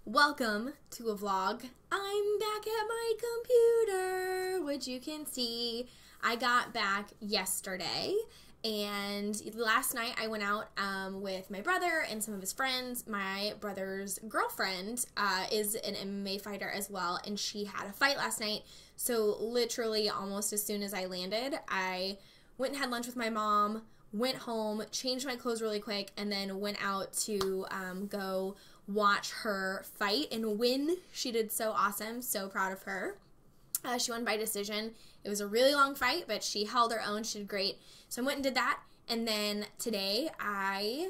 Welcome to a vlog. I'm back at my computer, which you can see. I got back yesterday, and last night I went out with my brother and some of his friends. My brother's girlfriend is an MMA fighter as well, and she had a fight last night. So literally almost as soon as I landed, I went and had lunch with my mom, went home, changed my clothes really quick, and then went out to go watch her fight and win. She did so awesome. So proud of her. She won by decision. It was a really long fight, but she held her own. She did great. So I went and did that. And then today I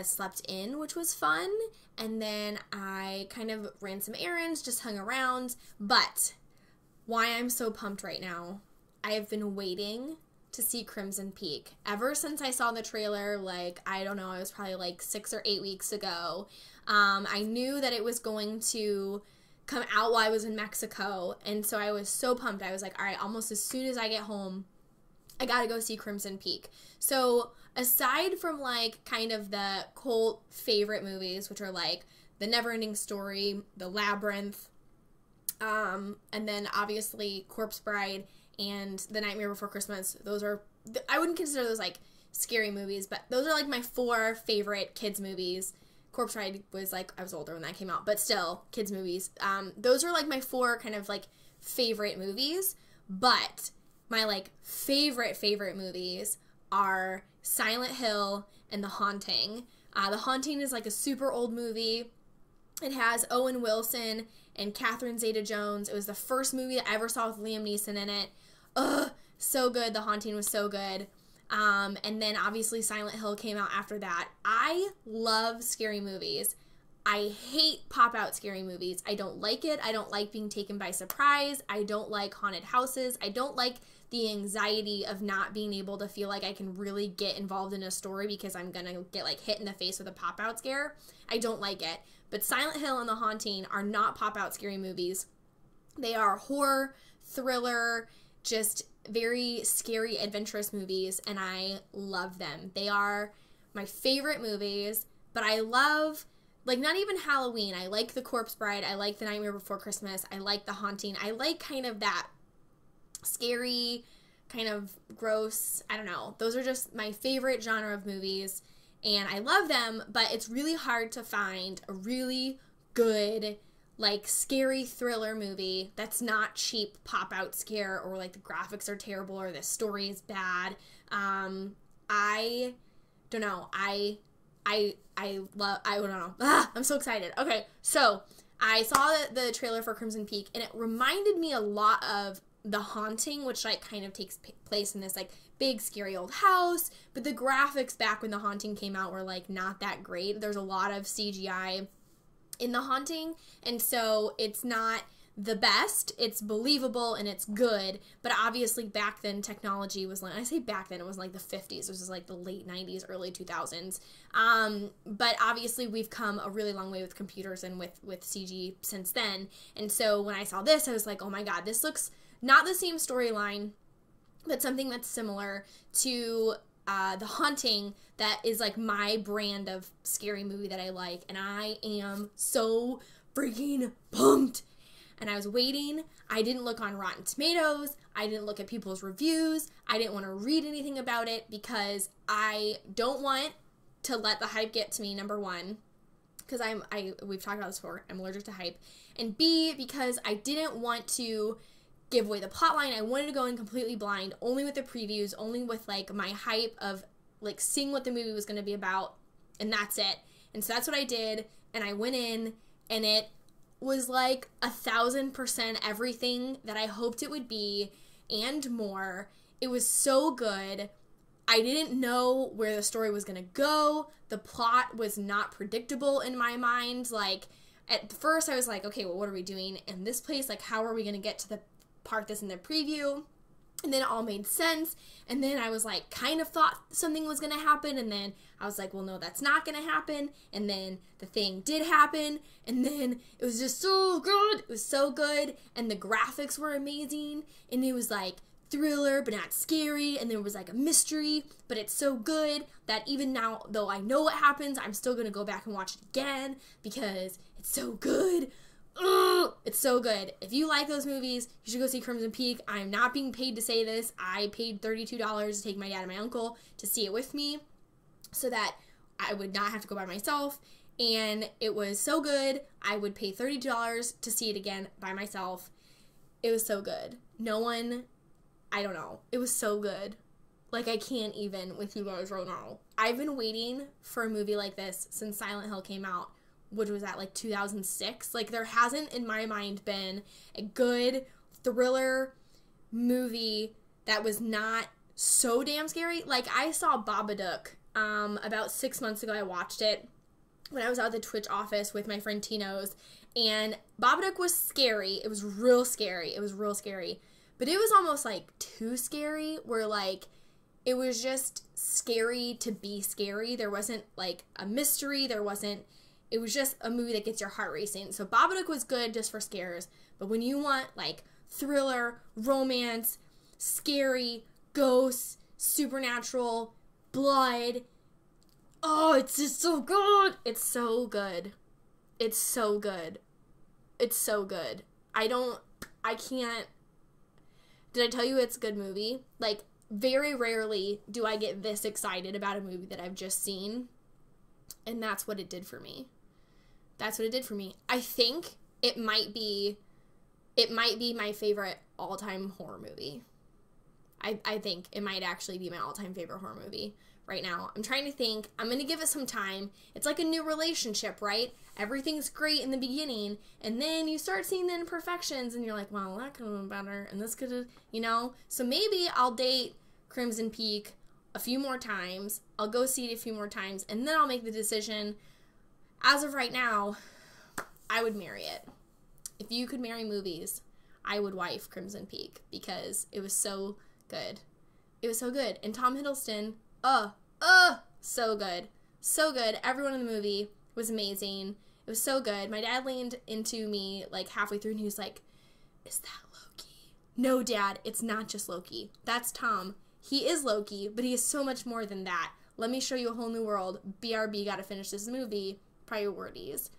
slept in, which was fun. And then I kind of ran some errands, just hung around. But why I'm so pumped right now, I have been waiting to see Crimson Peak. Ever since I saw the trailer, like, I don't know, it was probably like 6 or 8 weeks ago. I knew that it was going to come out while I was in Mexico, and so I was so pumped. I was like, all right, almost as soon as I get home, I gotta go see Crimson Peak. So aside from like kind of the cult favorite movies, which are like The Neverending Story, The Labyrinth, and then obviously Corpse Bride and The Nightmare Before Christmas, those are, I wouldn't consider those like scary movies, but those are like my 4 favorite kids movies. Corpse Bride was like, I was older when that came out, but still, kids movies. Those are like my 4 kind of like favorite movies, but my like favorite movies are Silent Hill and The Haunting. The Haunting is like a super old movie. It has Owen Wilson and Catherine Zeta-Jones. It was the first movie that I ever saw with Liam Neeson in it. Ugh, so good. The Haunting was so good. And then obviously Silent Hill came out after that. I love scary movies. I hate pop-out scary movies. I don't like it. I don't like being taken by surprise. I don't like haunted houses. I don't like the anxiety of not being able to feel like I can really get involved in a story because I'm gonna get like hit in the face with a pop-out scare. I don't like it. But Silent Hill and The Haunting are not pop-out scary movies. They are horror, thriller, just very scary, adventurous movies, and I love them. They are my favorite movies, but I love, like, not even Halloween. I like The Corpse Bride. I like The Nightmare Before Christmas. I like The Haunting. I like kind of that scary, kind of gross, I don't know. Those are just my favorite genre of movies, and I love them, but it's really hard to find a really good, like, scary thriller movie that's not cheap pop-out scare, or like the graphics are terrible or the story is bad. I don't know. I don't know. I'm so excited. Okay, so I saw the trailer for Crimson Peak, and it reminded me a lot of The Haunting, which like kind of takes place in this like big scary old house, but the graphics back when The Haunting came out were like not that great. There's a lot of CGI in The Haunting, and so it's not the best. It's believable and it's good, but obviously back then technology was like, I say back then, it was like the 50s. This was like the late 90s, early 2000s. But obviously we've come a really long way with computers and with CG since then. And so when I saw this, I was like, oh my god, this looks not the same storyline, but something that's similar to The Haunting, that is like my brand of scary movie that I like, and I am so freaking pumped. And I was waiting. I didn't look on Rotten Tomatoes. I didn't look at people's reviews. I didn't want to read anything about it because I don't want to let the hype get to me, number one, because we've talked about this before, I'm allergic to hype, and B, because I didn't want to give away the plotline. I wanted to go in completely blind, only with the previews, only with like my hype of like seeing what the movie was going to be about, and that's it. And so that's what I did, and I went in, and it was like 1000% everything that I hoped it would be and more. It was so good. I didn't know where the story was going to go. The plot was not predictable in my mind. Like, at first I was like, okay, well, what are we doing in this place? Like, how are we going to get to the part that's in the preview? And then it all made sense, and then I was like, kind of thought something was going to happen, and then I was like, well, no, that's not going to happen, and then the thing did happen, and then it was just so good. It was so good, and the graphics were amazing, and it was like thriller but not scary, and there was like a mystery, but it's so good that even now, though I know what happens, I'm still gonna go back and watch it again because it's so good. Ugh, it's so good. If you like those movies, you should go see Crimson Peak. I'm not being paid to say this. I paid $32 to take my dad and my uncle to see it with me so that I would not have to go by myself. And it was so good. I would pay $32 to see it again by myself. It was so good. I don't know. It was so good. Like, I can't even with you guys right now. I've been waiting for a movie like this since Silent Hill came out, which was at like 2006. Like, there hasn't in my mind been a good thriller movie that was not so damn scary. Like, I saw Babadook about 6 months ago. I watched it when I was out at the Twitch office with my friend Tino's, and Babadook was scary. It was real scary. But it was almost like too scary, where like it was just scary to be scary. There wasn't like a mystery. It was just a movie that gets your heart racing. So Babadook was good just for scares. But when you want like thriller, romance, scary, ghosts, supernatural, blood, oh, it's just so good. It's so good. It's so good. It's so good. I can't. Did I tell you it's a good movie? Like, very rarely do I get this excited about a movie that I've just seen. And that's what it did for me. That's what it did for me. I think it might be my favorite all-time horror movie. I think it might actually be my all-time favorite horror movie right now. I'm trying to think. I'm going to give it some time. It's like a new relationship, right? Everything's great in the beginning, and then you start seeing the imperfections, and you're like, well, that could have been better, and this could have, you know? So maybe I'll date Crimson Peak a few more times. I'll go see it a few more times, and then I'll make the decision. As of right now, I would marry it. If you could marry movies, I would wife Crimson Peak, because it was so good. It was so good. And Tom Hiddleston, so good. So good. Everyone in the movie was amazing. It was so good. My dad leaned into me like halfway through and he was like, is that Loki? No, Dad, it's not just Loki. That's Tom. He is Loki, but he is so much more than that. Let me show you a whole new world. BRB, gotta finish this movie. Priorities.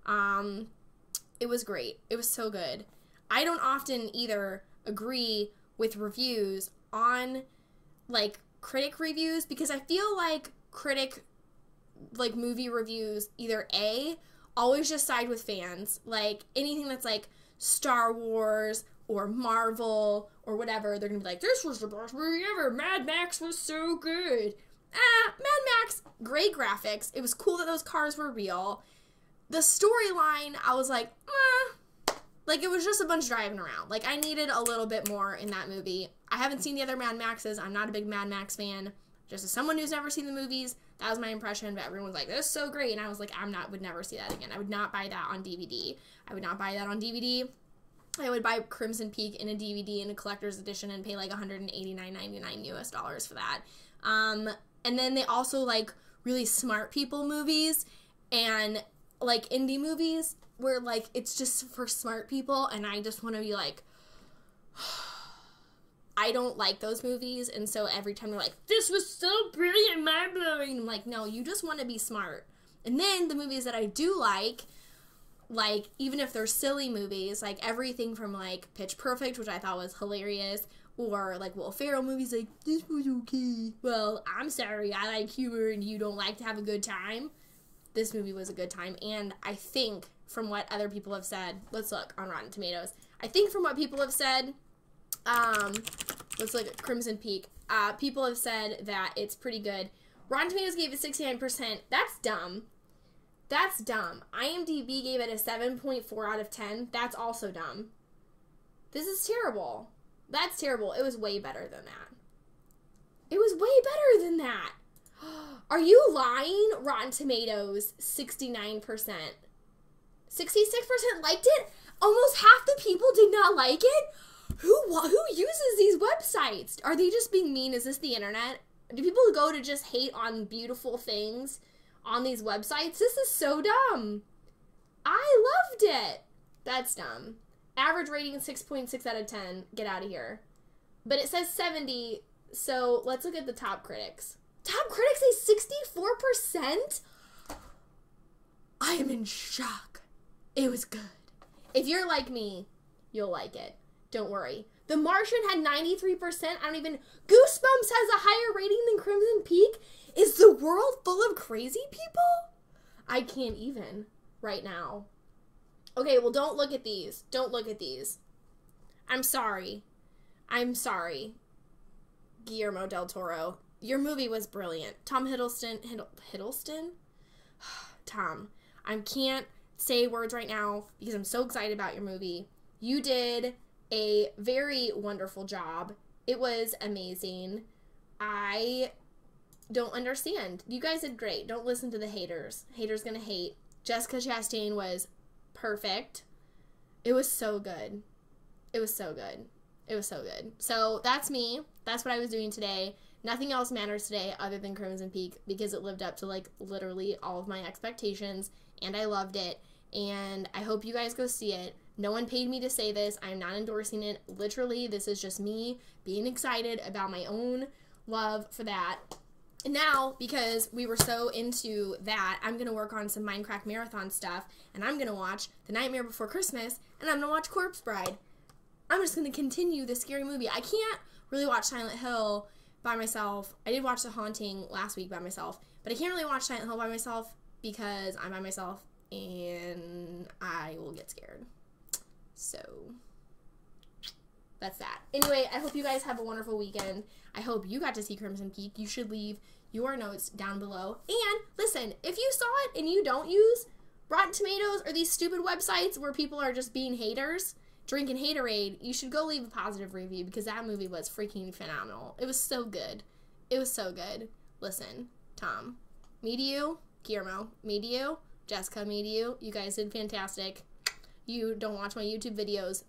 It was great. It was so good. I don't often either agree with reviews on like critic reviews, because I feel like movie reviews either A, always just side with fans. Like anything that's like Star Wars or Marvel or whatever, they're gonna be like, this was the best movie ever. Mad Max was so good. Mad Max, great graphics. It was cool that those cars were real. The storyline, I was like, like it was just a bunch driving around. Like I needed a little bit more in that movie. I haven't seen the other Mad Maxes. I'm not a big Mad Max fan. Just as someone who's never seen the movies, that was my impression. But everyone was like, "This is so great," and I was like, would never see that again. I would not buy that on DVD. I would not buy that on DVD. I would buy Crimson Peak in a DVD in a collector's edition and pay like $189.99 US for that. And then they also like really smart people movies and like indie movies where like it's just for smart people, and I just want to be like, I don't like those movies, and so every time they're like, this was so brilliant, mind-blowing, I'm like, no, you just want to be smart. And then the movies that I do like even if they're silly movies, like everything from like Pitch Perfect, which I thought was hilarious, or like Will Ferrell movies like, this was okay. Well, I'm sorry, I like humor and you don't like to have a good time. This movie was a good time, and I think from what other people have said, let's look on Rotten Tomatoes. I think from what people have said, let's look at Crimson Peak. People have said that it's pretty good. Rotten Tomatoes gave it 69%. That's dumb. That's dumb. IMDb gave it a 7.4 out of 10. That's also dumb. This is terrible. That's terrible. It was way better than that. It was way better than that. Are you lying? Rotten Tomatoes, 69%. 66% liked it? Almost half the people did not like it? Who uses these websites? Are they just being mean? Is this the internet? Do people go to just hate on beautiful things on these websites? This is so dumb. I loved it. That's dumb. Average rating 6.6 out of 10. Get out of here. But it says 70, so let's look at the top critics. Top critics say 64%? I am in shock. It was good. If you're like me, you'll like it. Don't worry. The Martian had 93%. Goosebumps has a higher rating than Crimson Peak. Is the world full of crazy people? I can't even right now. Okay, well, don't look at these. Don't look at these. I'm sorry. I'm sorry. Guillermo del Toro. Your movie was brilliant. Tom Hiddleston. Hiddleston? Tom. I can't say words right now because I'm so excited about your movie. You did a very wonderful job. It was amazing. I don't understand. You guys did great. Don't listen to the haters. Haters gonna hate. Jessica Chastain was perfect. It was so good. It was so good. It was so good. So that's me. That's what I was doing today. Nothing else matters today other than Crimson Peak because it lived up to like literally all of my expectations and I loved it. And I hope you guys go see it. No one paid me to say this. I'm not endorsing it. Literally, this is just me being excited about my own love for that. And now, because we were so into that, I'm going to work on some Minecraft Marathon stuff, and I'm going to watch The Nightmare Before Christmas, and I'm going to watch Corpse Bride. I'm just going to continue this scary movie. I can't really watch Silent Hill by myself. I did watch The Haunting last week by myself, but I can't really watch Silent Hill by myself because I'm by myself, and I will get scared. So that's that. Anyway, I hope you guys have a wonderful weekend. I hope you got to see Crimson Peak. You should leave your notes down below. And listen, if you saw it and you don't use Rotten Tomatoes or these stupid websites where people are just being haters, drinking haterade, you should go leave a positive review because that movie was freaking phenomenal. It was so good. It was so good. Listen, Tom, me to you, Guillermo, me to you, Jessica, me to you. You guys did fantastic. You don't watch my YouTube videos.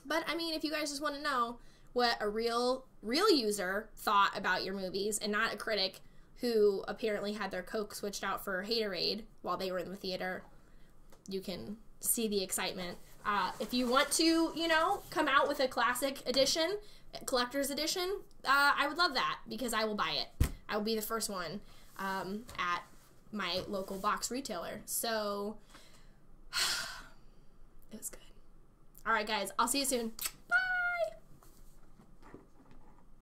But, I mean, if you guys just want to know what a real user thought about your movies and not a critic who apparently had their Coke switched out for haterade while they were in the theater, you can see the excitement. If you want to, you know, come out with a classic edition, collector's edition, I would love that because I will buy it. I will be the first one at my local box retailer. So, it was good. All right, guys. I'll see you soon.